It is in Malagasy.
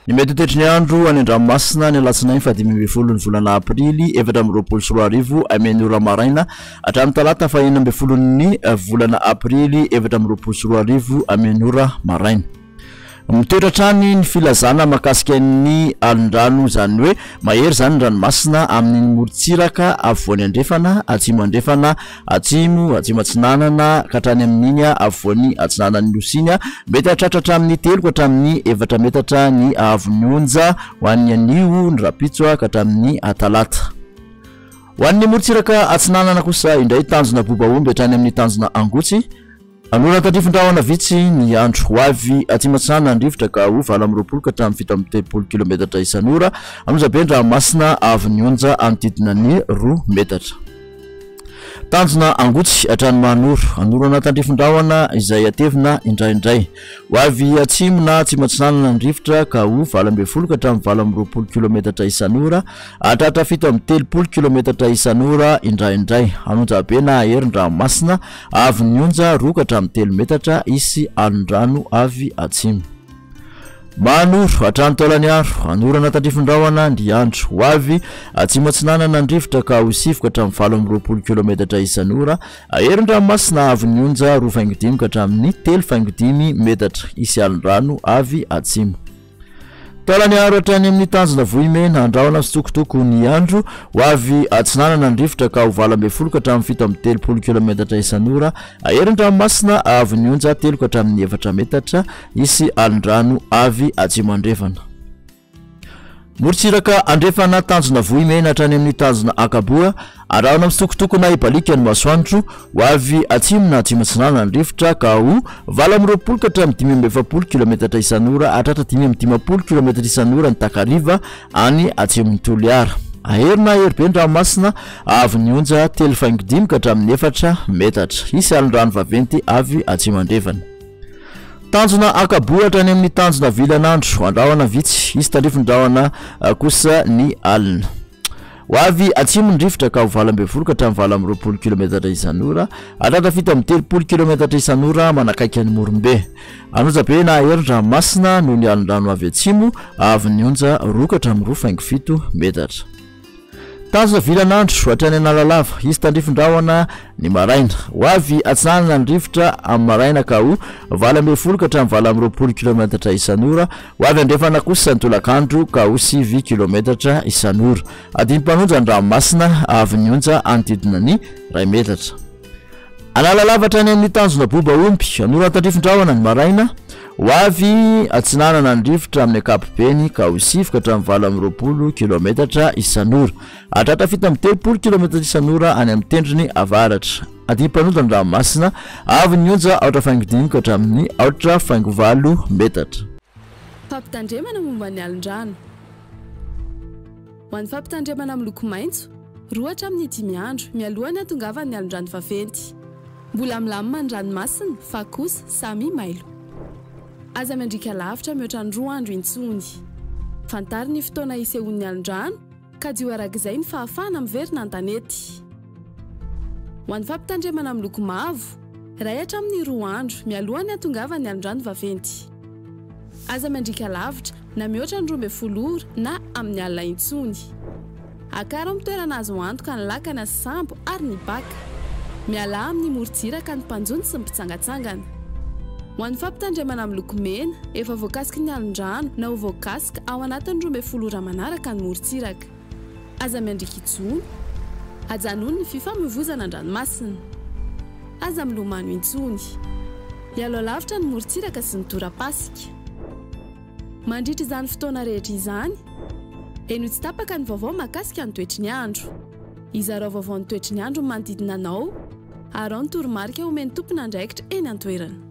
Ny mety toetry ny andro any an-dranomasina ny alatsinainy 15 ny volana aprily 2024 amin'ny ora maraina hatramin'ny talata 4 ny volana aprily 2024 amin'ny ora maraina. Mitoetra trany ny filazana makasika ny alin-drano zany hoe mahery zany ny ranomasina amin'ny morontsiraka afovoany andrefana atsimo andrefana atsimo atsinanana ka hatrany amin'iny afovoany atsinanany nosiny mety hatratratra amin'ny 3 ka hatramin'ny 4 metatra ny avonionja ho an'ny anio ny rapitso ka hatramin'ny talata. Ho an'ny morontsiraka atsinanana kosa indray tanjona bobaomby hatrany amin'ny tanjona angotsy. Anora tandrifondrahona vitsy ny andro ho avy atsimatsinana ny rivotra ka ho 20 ka hatramin'ny 70 kilometatra isan'ora anozabe ny ranomasina avy nionja anodidina ny 2 metatra. Tanjona angotsy hatrany manoro anorana tandrifondrahona izay atevina indraindray ho avy atsimo na atsimatsinana ny rivotra ka ho 20 ka hatramin'ny 20 kilometatra isan'ora hatratra 70 kilometatra isan'ora indraindray anonjabe na hery ny ranomasina avy nionja 2 ka hatramin'ny 3 metatra isy alin-drano avy atsimo. Manoro hatrany taolany aro anorana tandrifondrahona ny andro ho avy atsimatsinanana ny rivotra ka ho 9 ka hatramin'ny 20 kilometatra isan'ora ahery ny ranomasina avy nionja 2.5 ka hatramin'ny 3.5 metatra isy alin-drano avy atsimo. Taolany aro hatrany amin'ny tanjona vohimena andrahona fitsokotoko ny andro ho avy atsinanana ny rivotra ka ho 20 ka hatramin'ny 70 kilometatra isan'ora ahery ny ranomasina avy nionja 3 ka hatramin'ny 4 metatra isy alin-drano avy atsimo andrefana. Morontsiraka andrefana tanjona vohimena hatrany amin'ny tanjona akaboa arahona mitsokotoko na ibalika ny masoandro ho avy atsimo na atsimatsinana ny rivotra ka ho 20 ka hatramin'ny 10 kilometatra isan'ora hatratra 10 kilometatra isan'ora ny takariva any atsimon'ny Toliara. Ahery na hery be ny ranomasina avy nionja 3.5 ka hatramin'ny 4 metatra isy alin-drano vaventy avy atsimo andrefana. Tanjona akaboa hatrany amin'ny tanjona vilan'andro andrahona vitsy isy tandrifondrahona kosa ny alina ho avy atsimo ny rivotra ka ho 20 ka hatramin'ny 20 kilometatra isan'ora hatratra 70 kilometatra isan'ora manakaiky ny Morombe anojabe na hery ny ranomasina noho ny alin-drano avy atsimo avy nionja 2 ka hatramin'ny 2.7 metatra. Tanjona vilan'andro hatrany analalava isy tandrifondrahona ny maraina ho avy atsinanana ny rivotra amin'ny maraina ka ho 20 ka hatramin'ny 20 kilometatra isan'ora ho avy andrefana kosa ny tolakandro ka ho 9 kilometatra isan'ora adimpanonja ny ranomasina avy nionja anodidina ny 2 metatra. Analalava hatrany amin'ny tanjona bobaomby anora tandrifondrahona ny maraina ho avy atsinanana ny rivotra amin'ny akapobeny ka ho 9 ka hatramin'ny 20 kilometatra isan'ora hatratra 70 kilometatra isan'ora any amin'ny tendrony avaratra adimpanonja ny ranomasina avy nionja 8.5 ka hatramin'ny 8.8 metatra. Fampitandremana momba ny alin-drano ho an'ny fampitandremana amin'ny loko maitso 2 hatramin'ny 10 andro mialohany hatongavan'ny alin-drano vaventy mbola milamina ny ranomasina fa kosa samy mailo. Aza mandrika lavitra mihoatra ny 2 andro intsony. Fantary ny fotoana isehoan'ny alin-drano ka dio arak'izay ny fahafahana miverina an-tanety. Ho an'ny fampitandremana amin'ny loko mavo 2 hatramin'ny 2 andro mialohany hatongavan'ny alin-drano vaventy. Aza mandrika lavitra na mihoatra ny 12 ora na amin'ny alina intsony. Akara mitoerana azo antoka ny lakana sy sambo ary ny baka. Miala amin'ny morontsiraka ny mpanjony sy ny mpitsangatsangana. Ho an'ny fampitandremana amin'ny loko mena efa voakasika ny alin-drano na ho voakasika ao anatin'ny 12 ora manaraka ny morontsiraka. Aza miandrika intsony ajanony ny fifamoivoizana an-dranomasina. Aza milomano intsony hialo lavitra ny morontsiraka sy ny tora-pasika. Mandritra izany fotoana rehetra izany eno tsy tapaka ny vaovao makasika ny toetry ny andro. Izarao vaovao ny toetry ny andro manodidina anao ary ao ny toromarika omeny tompona andraikitra eny an-toerana.